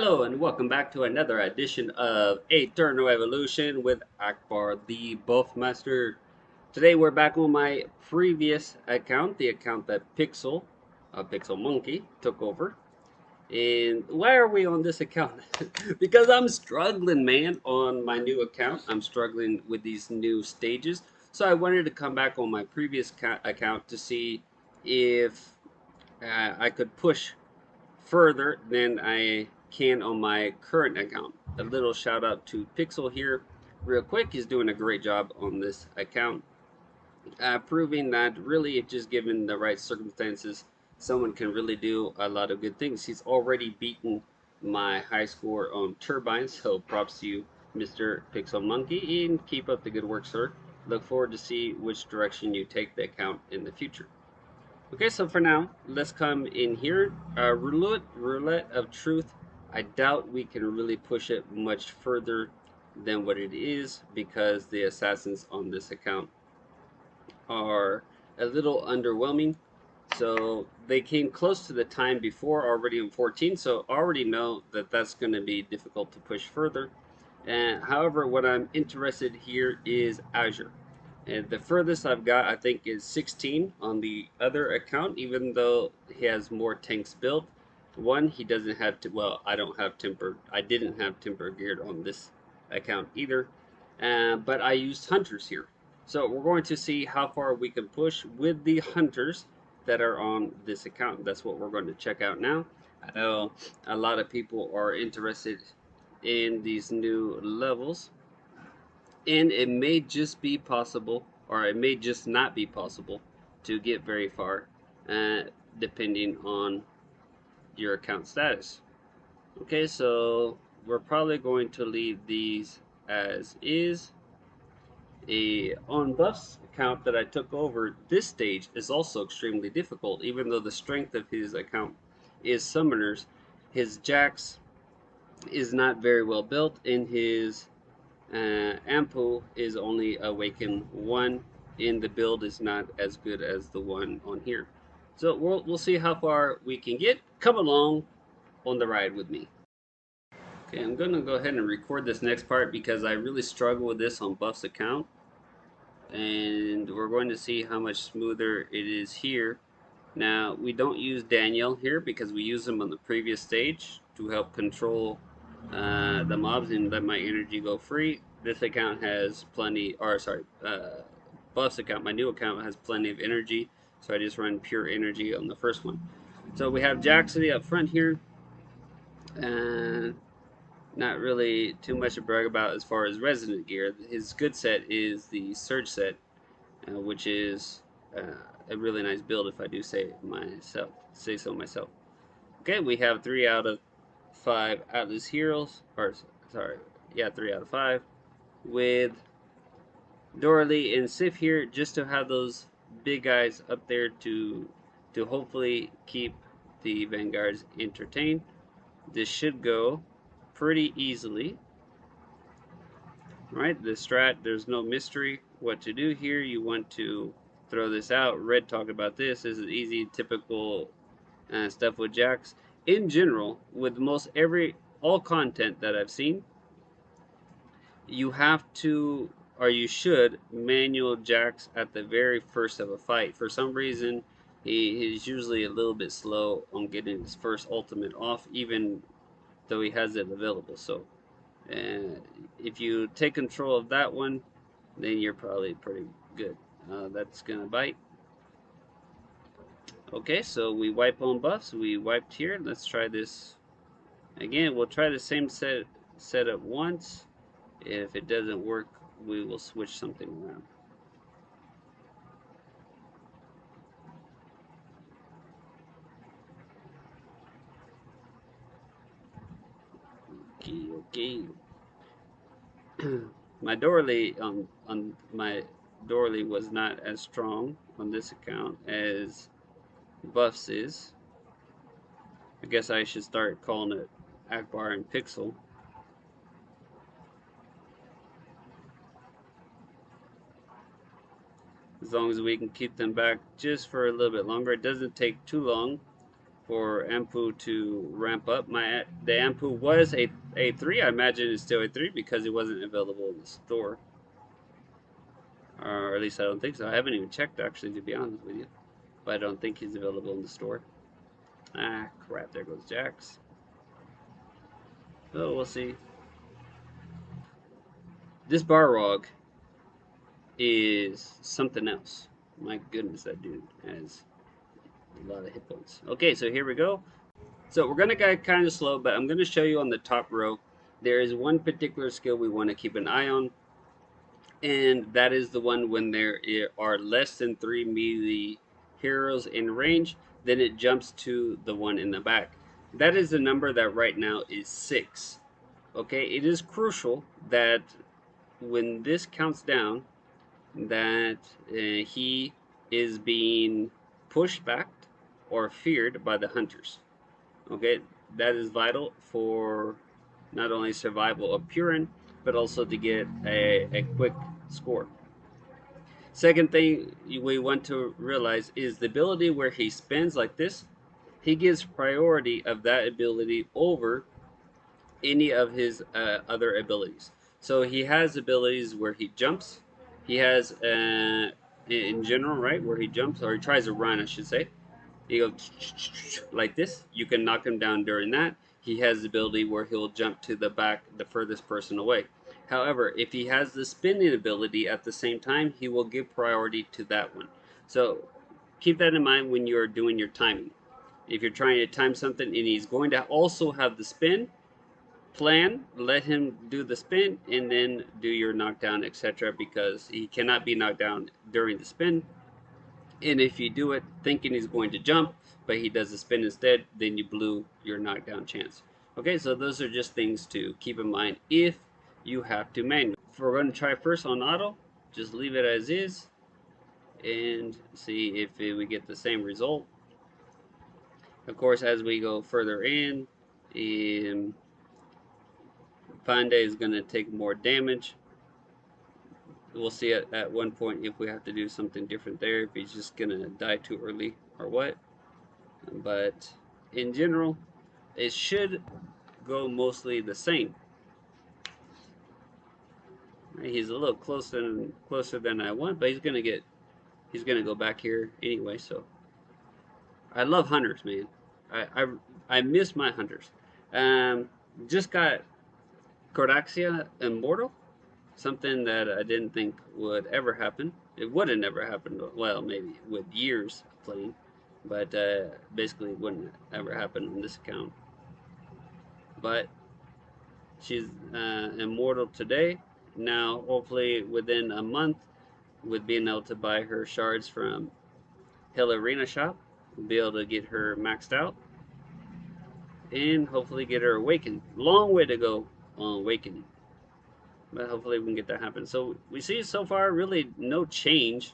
Hello and welcome back to another edition of Eternal Evolution with Akbar the Buffmaster. Today we're back on my previous account, the account that Pixel Monkey, took over. And why are we on this account? Because I'm struggling, man, on my new account. I'm struggling with these new stages. So I wanted to come back on my previous account to see if I could push further than I can on my current account. A little shout out to Pixel here, real quick. He's doing a great job on this account, proving that really, if just given the right circumstances, someone can really do a lot of good things. He's already beaten my high score on turbines, so props to you, Mr. Pixel Monkey, and keep up the good work, sir. Look forward to see which direction you take the account in the future. Okay, so for now, let's come in here. Roulette of Truth. I doubt we can really push it much further than what it is because the assassins on this account are a little underwhelming. So they came close to the time before already in 14, so already know that that's going to be difficult to push further. And however, what I'm interested here is Azure. And the furthest I've got, I think, is 16 on the other account, even though he has more tanks built. One, he doesn't have to, well, I didn't have temper geared on this account either. But I used hunters here. So we're going to see how far we can push with the hunters that are on this account. That's what we're going to check out now. I know a lot of people are interested in these new levels, and it may just be possible, or it may just not be possible, to get very far, uh, depending on your account status. Okay, so we're probably going to leave these as is. On Buff's account that I took over, this stage is also extremely difficult, even though the strength of his account is summoners. His Jax is not very well built, and his Ampu is only Awaken 1, and the build is not as good as the one on here. So we'll see how far we can get. Come along on the ride with me. Okay, I'm going to go ahead and record this next part because I really struggle with this on Buff's account. And we're going to see how much smoother it is here. Now, we don't use Daniel here because we use him on the previous stage to help control the mobs and let my energy go free. This account has plenty, or sorry, Buff's account, my new account has plenty of energy, so I just run pure energy on the first one. So we have Jaxity up front here, and not really too much to brag about as far as Resident gear. His good set is the Surge set, which is uh, a really nice build if I do say so myself. Okay, we have 3 out of 5 Atlas Heroes, or sorry, yeah, 3 out of 5, with Doralee and Sif here, just to have those big guys up there to hopefully keep the Vanguards entertained. This should go pretty easily. Right, the strat, there's no mystery what to do here. You want to throw this out. Red talked about this. This is easy, typical stuff with Jax. In general, with most all content that I've seen, you have to, or you should, manual Jax at the very first of a fight. For some reason, he's usually a little bit slow on getting his first ultimate off, even though he has it available. So if you take control of that one, then you're probably pretty good. That's gonna bite. Okay, so we wipe on buffs. We wiped here. Let's try this again. We'll try the same setup once. If it doesn't work, we will switch something around. Okay, okay. My Dorley on my Dorley was not as strong on this account as Buffs is. I guess I should start calling it Akbar and Pixel. As long as we can keep them back just for a little bit longer. It doesn't take too long for Ampu to ramp up. The Ampu was a 3. I imagine it's still a 3 because it wasn't available in the store. Or at least I don't think so. I haven't even checked actually, to be honest with you. But I don't think he's available in the store. Ah, crap, there goes Jax. Oh, we'll see. This Barrog is something else. My goodness, that dude has a lot of hit points. Okay, so here we go. So we're gonna go kind of slow, but I'm gonna show you on the top row. There is one particular skill we want to keep an eye on, and that is the one when there are less than 3 melee heroes in range, then it jumps to the one in the back. That is the number that right now is 6. Okay, it is crucial that when this counts down, that he is being pushed back or feared by the hunters. Okay, that is vital for not only survival of Purin, but also to get a quick score. Second thing we want to realize is the ability where he spins like this, he gives priority of that ability over any of his other abilities. So he has abilities where he jumps. He has, in general, right, where he jumps, or he tries to run, I should say. He goes like this. You can knock him down during that. He has the ability where he'll jump to the back, the furthest person away. However, if he has the spinning ability at the same time, he will give priority to that one. So keep that in mind when you're doing your timing. If you're trying to time something and he's going to also have the spin, plan, let him do the spin, and then do your knockdown, etc. Because he cannot be knocked down during the spin. And if you do it thinking he's going to jump, but he does the spin instead, then you blew your knockdown chance. Okay, so those are just things to keep in mind if you have to manual. If we're going to try first on auto, just leave it as is and see if we get the same result. Of course, as we go further in, Pande is going to take more damage. We'll see at one point if we have to do something different there, if he's just going to die too early or what. But in general, it should go mostly the same. He's a little closer than I want, but he's gonna go back here anyway. So I love hunters, man. I miss my hunters. Um, just got Cordaxia Immortal, something that I didn't think would ever happen. It would have never happened. Well, maybe with years playing, but basically it wouldn't ever happen on this account. But she's immortal today. Now, hopefully, within a month, with being able to buy her shards from Hill Arena Shop, we'll be able to get her maxed out and hopefully get her awakened. Long way to go on awakening, but hopefully we can get that happen. So we see so far really no change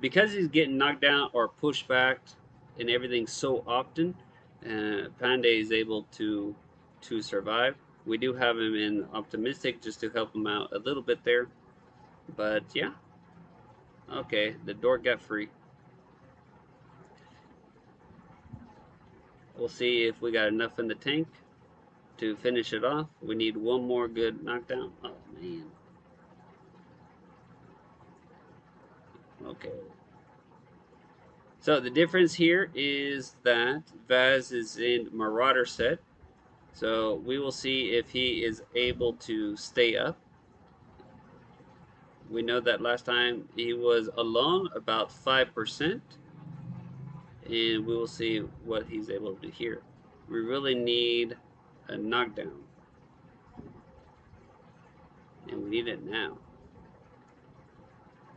because he's getting knocked down or pushed back and everything so often. Pande is able to survive. We do have him in optimistic just to help him out a little bit there, but yeah. Okay, the door got free. We'll see if we got enough in the tank to finish it off. We need one more good knockdown. Oh man. Okay. So the difference here is that Vaz is in Marauder set. So we will see if he is able to stay up. We know that last time he was alone about 5%. And we will see what he's able to do here. We really need a knockdown. And we need it now.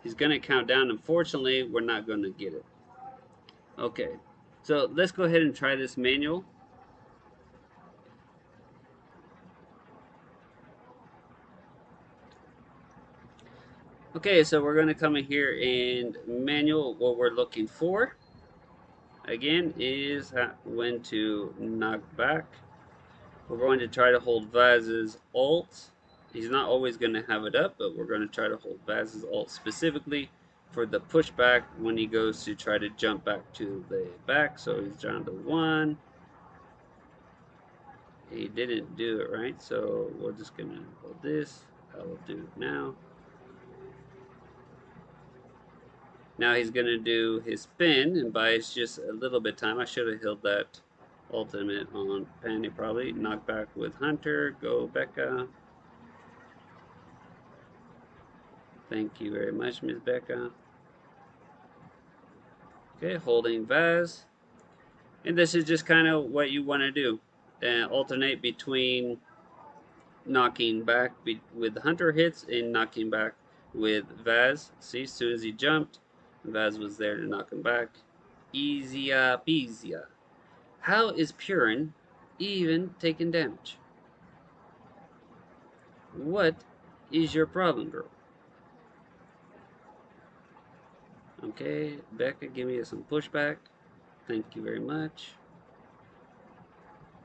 He's going to count down. Unfortunately, we're not going to get it. Okay, so let's go ahead and try this manual. Okay, so we're going to come in here and manual. What we're looking for, again, is when to knock back. We're going to try to hold Vaz's ult. He's not always going to have it up, but we're going to try to hold Vaz's ult specifically for the pushback when he goes to try to jump back to the back. So he's down to 1. He didn't do it right, so we're just gonna hold this. I will do it now. Now he's gonna do his spin and buys just a little bit of time. I should have held that ultimate on Pandy probably. Knock back with Hunter. Go Becca. Thank you very much, Miss Becca. Okay, holding Vaz. And this is just kind of what you want to do. Alternate between knocking back with Hunter hits and knocking back with Vaz. See, as soon as he jumped, Vaz was there to knock him back. Easy peasy. How is Purin even taking damage? What is your problem, girl? Okay, Becca, give me some pushback. Thank you very much.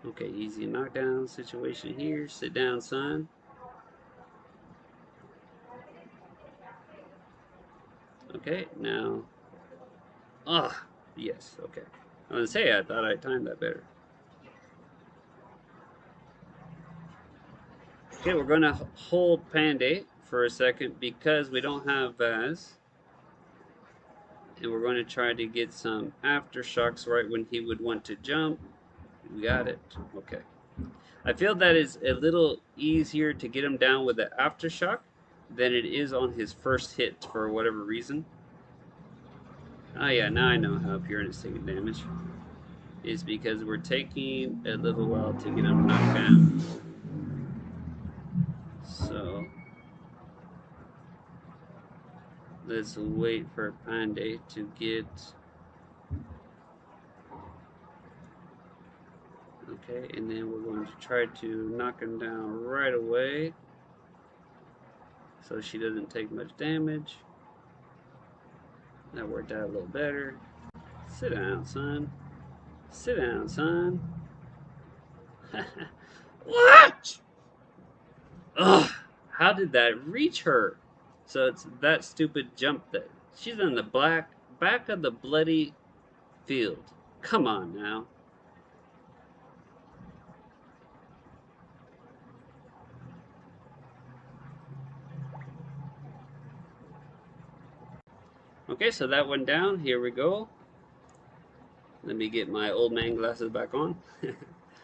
Okay, easy knockdown situation here. Sit down, son. Okay, now. Ah, yes, okay. I was gonna say, I thought I timed that better. Okay, we're gonna hold Panday for a second because we don't have Vaz. And we're going to try to get some aftershocks right when he would want to jump. We got it. Okay. I feel that is a little easier to get him down with the aftershock than it is on his first hit for whatever reason. Oh yeah, now I know how Purin is taking damage. It's because we're taking a little while to get him knocked down. So let's wait for Panday to get. Okay, and then we're going to try to knock him down right away so she doesn't take much damage. That worked out a little better. Sit down, son. Sit down, son. What? Ugh, how did that reach her? So it's that stupid jump that she's in the back of the bloody field. Come on now. Okay, so that went down. Here we go. Let me get my old man glasses back on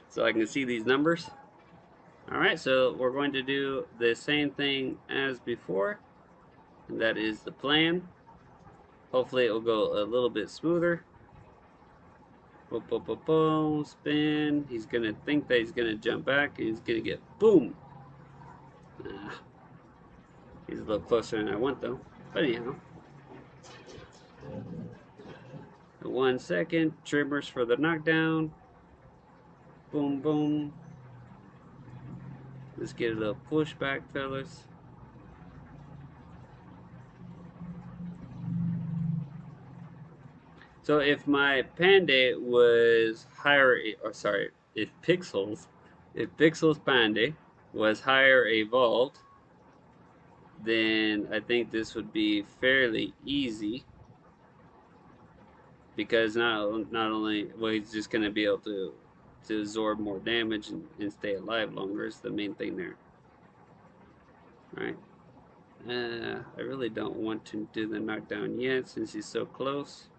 so I can see these numbers. Alright, so we're going to do the same thing as before. And that is the plan. Hopefully it will go a little bit smoother. Boom, boom, boom, boom, spin. He's gonna think that he's gonna jump back. He's gonna get boom. He's a little closer than I want though. But anyhow. 1 second. Trimmers for the knockdown. Boom, boom. Let's get a little pushback, fellas. So if my Panda was higher, or sorry, if Pixels Panda was higher evolved, then I think this would be fairly easy because not only well he's just gonna be able to absorb more damage and stay alive longer is the main thing there. Right. I really don't want to do the knockdown yet since he's so close.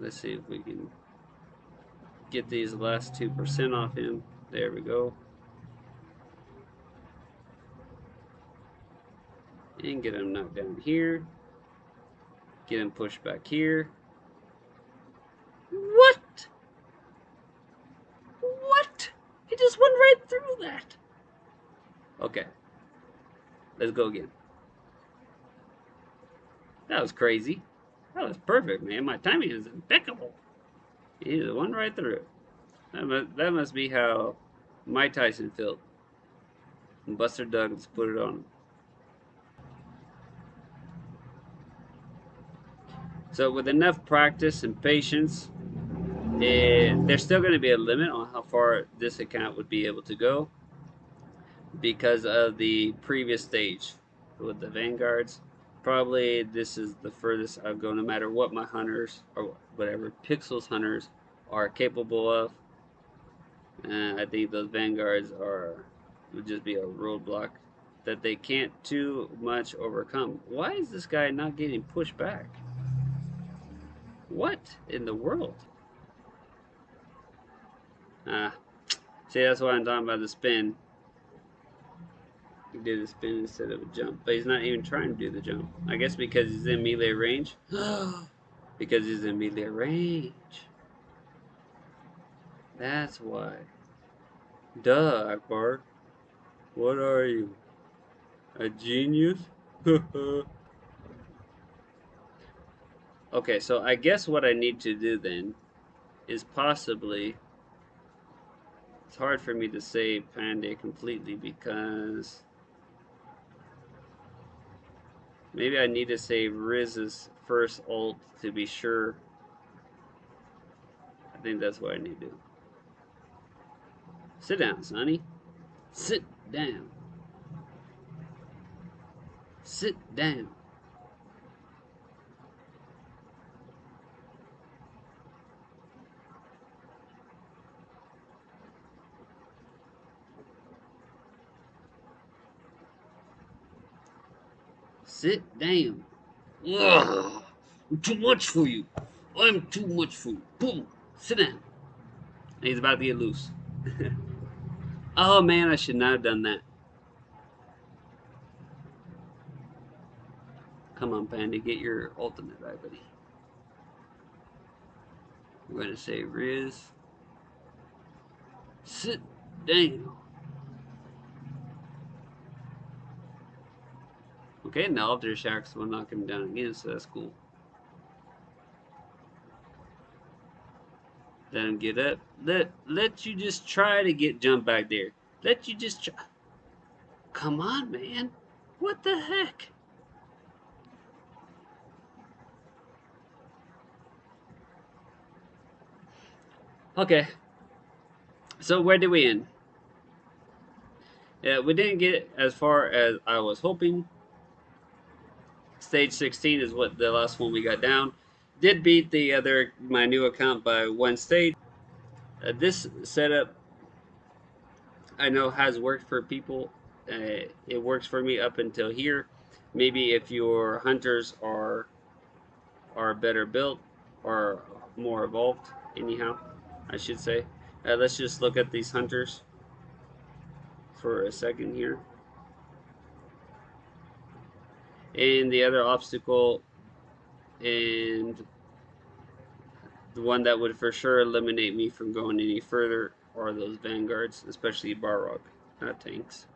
Let's see if we can get these last 2% off him. There we go. And get him knocked down here. Get him pushed back here. What? What? He just went right through that. Okay. Let's go again. That was crazy. That was perfect, man. My timing is impeccable. He just went right through it. That must be how Mike Tyson felt. And Buster Douglas put it on him. So with enough practice and patience, there's still going to be a limit on how far this account would be able to go because of the previous stage with the Vanguards. Probably this is the furthest I'll go, no matter what my hunters or whatever Pixels hunters are capable of. I think those vanguards would just be a roadblock that they can't too much overcome. Why is this guy not getting pushed back? What in the world? Ah, see, that's why I'm talking about the spin. He did a spin instead of a jump, but he's not even trying to do the jump. I guess because he's in melee range. Because he's in melee range. That's why. Duh, Akbar. What are you? A genius? Okay, so I guess what I need to do then is possibly. It's hard for me to say Panda completely because maybe I need to save Riz's first ult to be sure. I think that's what I need to do. Sit down, Sonny. Sit down. Sit down. Sit down. Ugh, I'm too much for you. I'm too much for you. Boom. Sit down. And he's about to get loose. Oh man, I should not have done that. Come on, Panda, get your ultimate back, buddy. We're gonna say Riz. Sit down. Okay, now Alter Shacks will knock him down again, so that's cool. Let him get up. Let you just try to get jump back there. Let you just try. Come on, man. What the heck? Okay. So where did we end? Yeah, we didn't get as far as I was hoping. Stage 16 is what the last one we got down. Did beat my new account by one stage. This setup I know has worked for people. It works for me up until here. Maybe if your hunters are better built or more evolved, anyhow, I should say. Let's just look at these hunters for a second here. And the other obstacle, and the one that would for sure eliminate me from going any further, are those vanguards, especially Barrock, not tanks,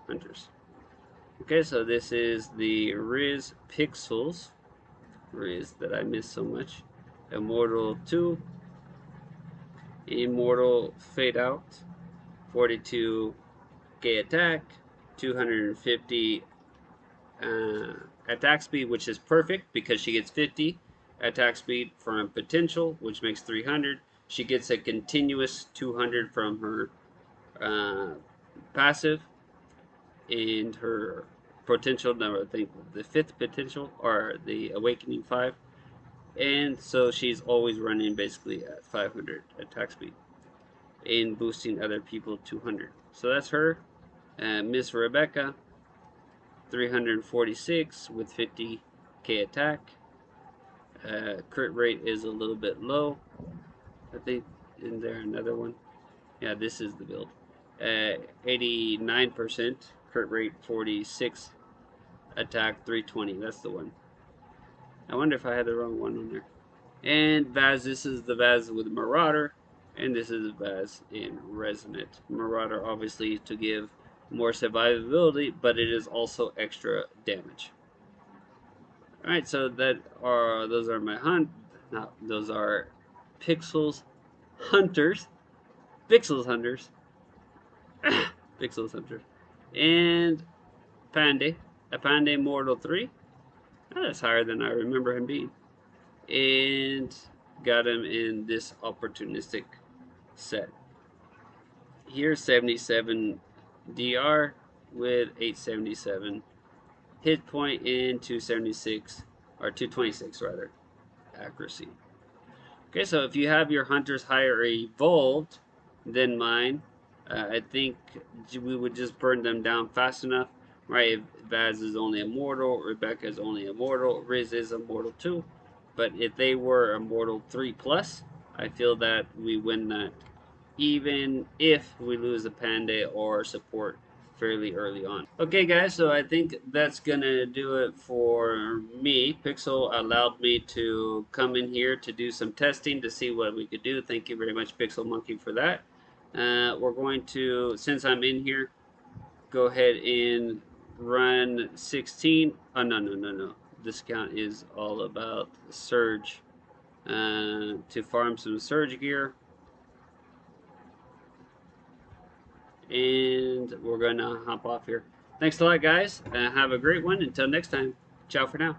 hunters. Okay, so this is the Riz Pixels. Riz that I miss so much. Immortal 2. Immortal Fade Out. 42k attack. 250 attack speed, which is perfect because she gets 50 attack speed from potential, which makes 300. She gets a continuous 200 from her passive, and her potential number, I think the 5th potential, or the awakening 5. And so she's always running basically at 500 attack speed and boosting other people 200. So that's her. Miss Rebecca, 346 with 50k attack. Crit rate is a little bit low. I think, isn't there another one? Yeah, this is the build. 89% crit rate, 46 attack, 320. That's the one. I wonder if I had the wrong one on there. And Vaz, this is the Vaz with Marauder, and this is Vaz in Resonant. Marauder obviously to give more survivability, but it is also extra damage. Alright, so those are my those are Pixels Hunters. Pixels Hunters. Pixels Hunters. And Pande. A Pande Mortal 3. Oh, that's higher than I remember him being. And got him in this opportunistic set. Here's 77 DR with 877 hit point in 276, or 226 rather, accuracy. Okay, so if you have your hunters higher evolved than mine, I think we would just burn them down fast enough, right? If Vaz is only immortal, Rebecca is only immortal, Riz is immortal too. But if they were immortal 3 plus, I feel that we win that even if we lose a panda or support fairly early on. Okay guys, so I think that's gonna do it for me. Pixel allowed me to come in here to do some testing to see what we could do. Thank you very much, Pixel Monkey, for that. We're going to, since I'm in here, go ahead and run 16. Oh, no. This count is all about Surge. To farm some Surge gear. And we're gonna hop off here. Thanks a lot, guys. Have a great one. Until next time. Ciao for now.